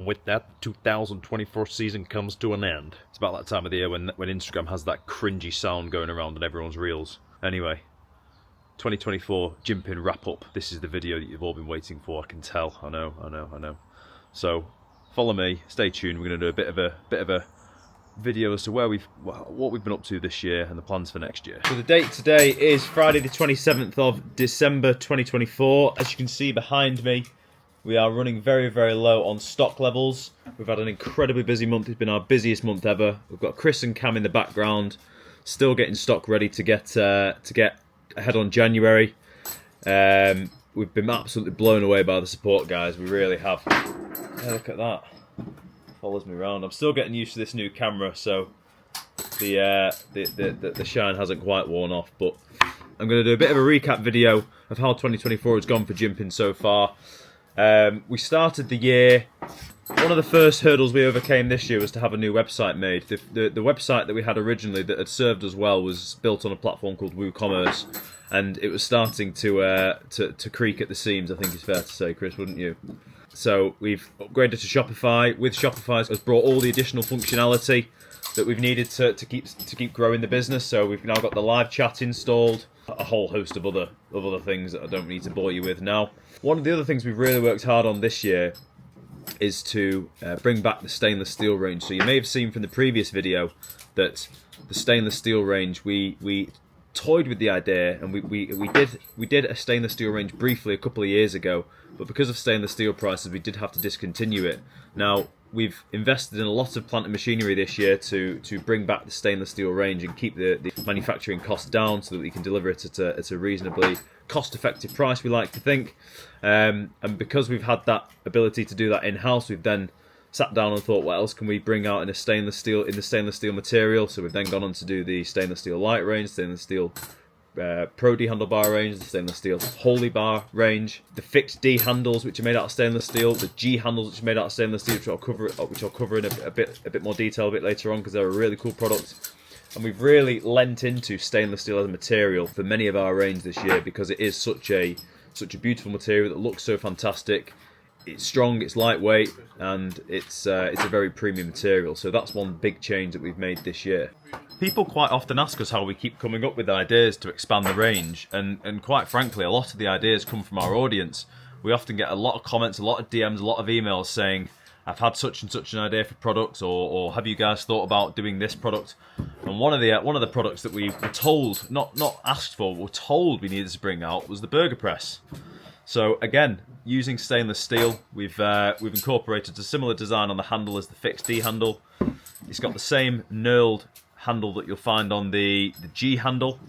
With that, the 2024 season comes to an end. It's about that time of the year when Instagram has that cringy sound going around on everyone's reels. Anyway, 2024 gym pin wrap up. This is the video that you've all been waiting for. I can tell. I know. So follow me. Stay tuned. We're going to do a bit of a video as to what we've been up to this year and the plans for next year. So the date today is Friday the 27th of December 2024. As you can see behind me, we are running very, very low on stock levels. We've had an incredibly busy month. It's been our busiest month ever. We've got Chris and Cam in the background, still getting stock ready to get ahead on January. We've been absolutely blown away by the support, guys. We really have. Hey, look at that. Follows me around. I'm still getting used to this new camera, so the shine hasn't quite worn off. But I'm going to do a bit of a recap video of how 2024 has gone for gym pins so far. We started the year. One of the first hurdles we overcame this year was to have a new website made. The website that we had originally that had served us well was built on a platform called WooCommerce, and it was starting to creak at the seams. I think it's fair to say, Chris, wouldn't you? So we've upgraded to Shopify. With Shopify, has brought all the additional functionality that we've needed to keep growing the business. So we've now got the live chat installed, a whole host of other things that I don't need to bore you with now. One of the other things we've really worked hard on this year is to bring back the stainless steel range. So you may have seen from the previous video that the stainless steel range, we toyed with the idea, and we did a stainless steel range briefly a couple of years ago, but because of stainless steel prices we did have to discontinue it. Now we've invested in a lot of plant and machinery this year to bring back the stainless steel range and keep the manufacturing costs down so that we can deliver it at a reasonably cost-effective price, we like to think. And because we've had that ability to do that in-house, we've then sat down and thought, what else can we bring out in the stainless steel material? So we've then gone on to do the stainless steel light range, stainless steel Pro D handlebar range, the stainless steel Holy Bar range, the fixed D handles which are made out of stainless steel, the G handles which are made out of stainless steel, which I'll cover in a bit more detail a bit later on because they're a really cool product. And we've really lent into stainless steel as a material for many of our range this year because it is such a beautiful material that looks so fantastic. It's strong, it's lightweight, and it's a very premium material. So that's one big change that we've made this year. People quite often ask us how we keep coming up with ideas to expand the range, and quite frankly, a lot of the ideas come from our audience. We often get a lot of comments, a lot of DMs, a lot of emails saying, I've had such and such an idea for products, or have you guys thought about doing this product? And one of the products that we were told, not asked for, but were told we needed to bring out was the burger press. So again, using stainless steel, we've incorporated a similar design on the handle as the fixed D handle. It's got the same knurled handle that you'll find on the G handle,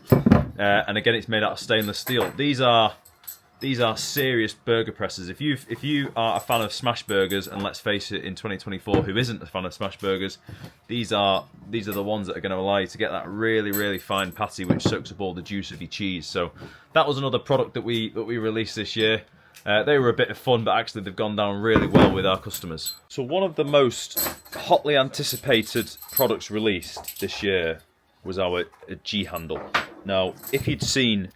and again, it's made out of stainless steel. These are serious burger presses. If you are a fan of smash burgers, and let's face it, in 2024, who isn't a fan of smash burgers, these are the ones that are going to allow you to get that really, really fine patty which soaks up all the juice of your cheese. So that was another product that we released this year. They were a bit of fun, but actually they've gone down really well with our customers. So one of the most hotly anticipated products released this year was our G handle. Now, if you'd seen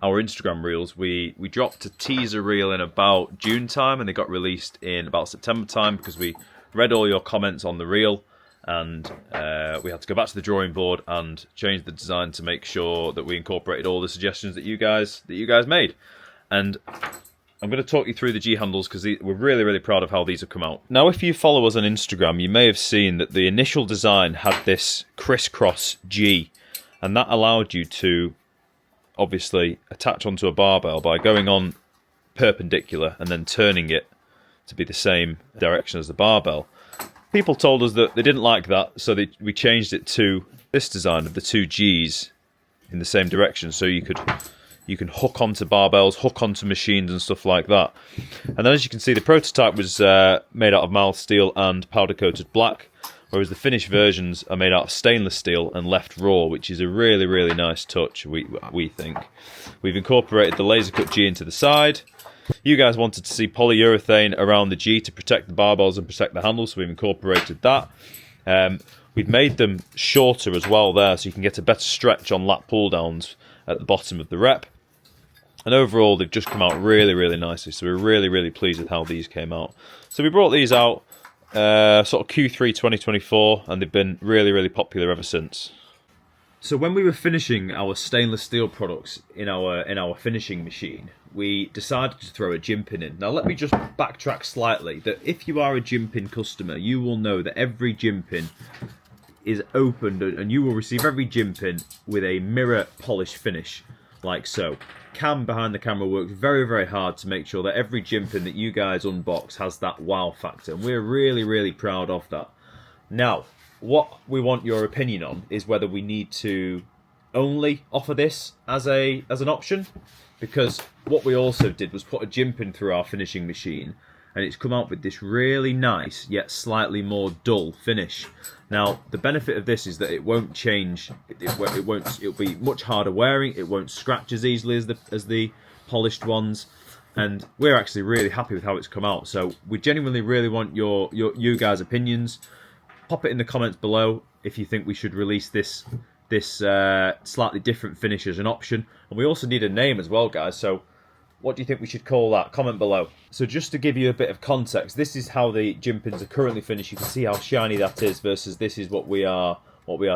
our Instagram reels, we dropped a teaser reel in about June time, and they got released in about September time because we read all your comments on the reel, and we had to go back to the drawing board and change the design to make sure that we incorporated all the suggestions that you guys made. And I'm going to talk you through the G handles because we're really, really proud of how these have come out. Now, if you follow us on Instagram, you may have seen that the initial design had this crisscross G, and that allowed you to obviously attach onto a barbell by going on perpendicular and then turning it to be the same direction as the barbell. People told us that they didn't like that, so we changed it to this design of the two G's in the same direction, so you can hook onto barbells, hook onto machines and stuff like that. And then, as you can see, the prototype was made out of mild steel and powder coated black, whereas the finished versions are made out of stainless steel and left raw, which is a really, really nice touch, we think. We've incorporated the laser cut G into the side. You guys wanted to see polyurethane around the G to protect the barbells and protect the handles, so we've incorporated that. We've made them shorter as well there, so you can get a better stretch on lat pull downs at the bottom of the rep. And overall, they've just come out really, really nicely, so we're really, really pleased with how these came out. So we brought these out sort of Q3 2024, and they've been really popular ever since. So when we were finishing our stainless steel products in our finishing machine, we decided to throw a gym pin in. Now let me just backtrack slightly, that if you are a gym pin customer, you will know that every gym pin is opened and you will receive every gym pin with a mirror polish finish, like so. Cam behind the camera works very hard to make sure that every gym pin that you guys unbox has that wow factor, and we're really proud of that. Now, what we want your opinion on is whether we need to only offer this as an option, because what we also did was put a gym pin through our finishing machine, and it's come out with this really nice yet slightly more dull finish. Now, the benefit of this is that it won't change. It'll be much harder wearing. It won't scratch as easily as the polished ones, and we're actually really happy with how it's come out. So we genuinely really want you guys' opinions. Pop it in the comments below if you think we should release this slightly different finish as an option. And we also need a name as well, guys. So what do you think we should call that? Comment below. So just to give you a bit of context, this is how the gym pins are currently finished. You can see how shiny that is versus this is what we are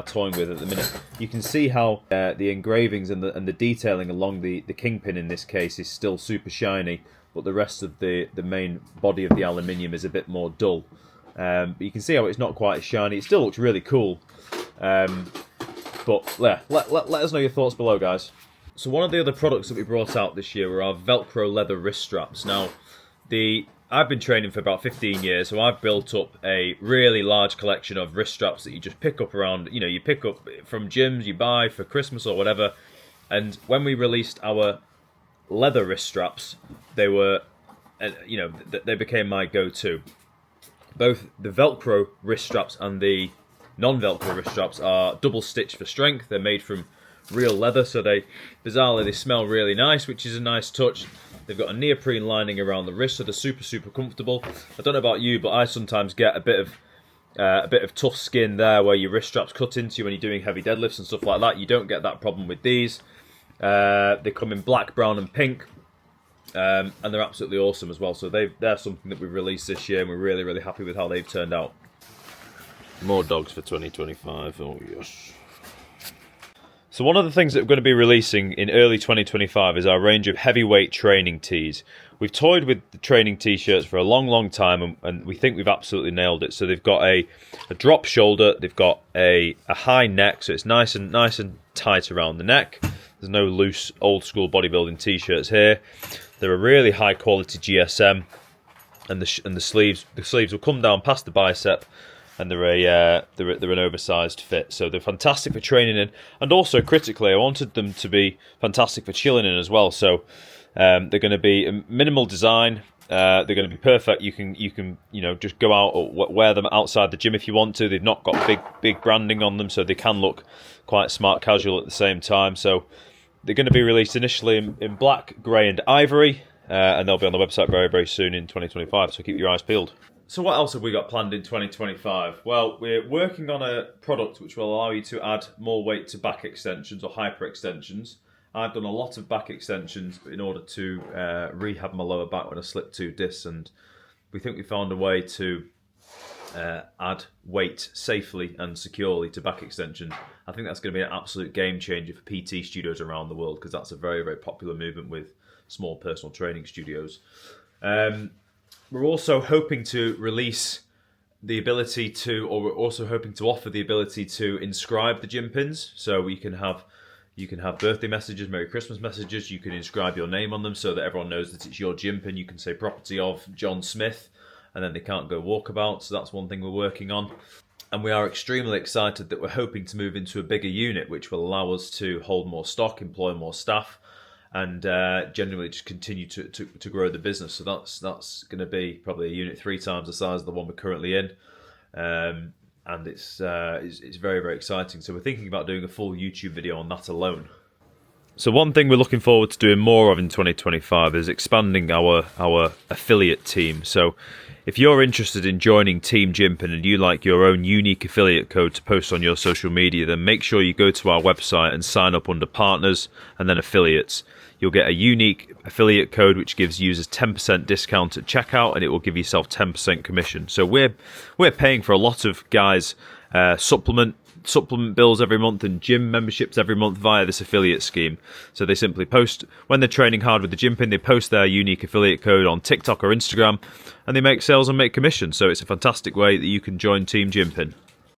toying with at the minute. You can see how the engravings and the detailing along the kingpin in this case is still super shiny, but the rest of the main body of the aluminium is a bit more dull. But you can see how it's not quite as shiny. It still looks really cool. But yeah, let us know your thoughts below, guys. So one of the other products that we brought out this year were our Velcro leather wrist straps. Now, I've been training for about 15 years, so I've built up a really large collection of wrist straps that you just pick up around, you pick up from gyms, you buy for Christmas or whatever. And when we released our leather wrist straps, they were, they became my go-to. Both the Velcro wrist straps and the non-Velcro wrist straps are double stitched for strength. They're made from real leather, so bizarrely they smell really nice, which is a nice touch. They've got a neoprene lining around the wrist, so they're super comfortable. I don't know about you, but I sometimes get a bit of tough skin there where your wrist straps cut into when you're doing heavy deadlifts and stuff like that. You don't get that problem with these. They come in black, brown and pink. And they're absolutely awesome as well. So they're something that we've released this year, and we're really happy with how they've turned out. More dogs for 2025. Oh yes. So one of the things that we're going to be releasing in early 2025 is our range of heavyweight training tees. We've toyed with the training t-shirts for a long time, and we think we've absolutely nailed it. So they've got a drop shoulder, they've got a high neck, so it's nice and tight around the neck. There's no loose old school bodybuilding t-shirts here. They're a really high quality GSM, and the sleeves will come down past the bicep, and they're an oversized fit. So they're fantastic for training in, and also critically, I wanted them to be fantastic for chilling in as well. So they're going to be a minimal design. They're going to be perfect. You can just go out or wear them outside the gym if you want to. They've not got big branding on them, so they can look quite smart casual at the same time. So they're going to be released initially in black, grey and ivory, and they'll be on the website very soon in 2025, so keep your eyes peeled. So what else have we got planned in 2025? Well, we're working on a product which will allow you to add more weight to back extensions or hyper extensions. I've done a lot of back extensions in order to rehab my lower back when I slipped 2 discs, and we think we found a way to add weight safely and securely to back extension. I think that's going to be an absolute game changer for PT studios around the world, because that's a very popular movement with small personal training studios. We're also hoping to release the ability to, or we're also hoping to offer the ability to inscribe the gym pins. So you can have birthday messages, Merry Christmas messages. You can inscribe your name on them so that everyone knows that it's your gym pin. You can say property of John Smith, and then they can't go walkabout. So that's one thing we're working on. And we are extremely excited that we're hoping to move into a bigger unit, which will allow us to hold more stock, employ more staff, and generally just continue to grow the business. So that's going to be probably a unit 3 times the size of the one we're currently in, and it's very exciting. So we're thinking about doing a full YouTube video on that alone. So one thing we're looking forward to doing more of in 2025 is expanding our affiliate team. So if you're interested in joining Team Jimpin and you like your own unique affiliate code to post on your social media, then make sure you go to our website and sign up under partners and then affiliates. You'll get a unique affiliate code which gives users 10% discount at checkout, and it will give yourself 10% commission. So we're paying for a lot of guys' supplement bills every month and gym memberships every month via this affiliate scheme. So they simply post, when they're training hard with the Jimpin, they post their unique affiliate code on TikTok or Instagram, and they make sales and make commission. So it's a fantastic way that you can join Team Jimpin.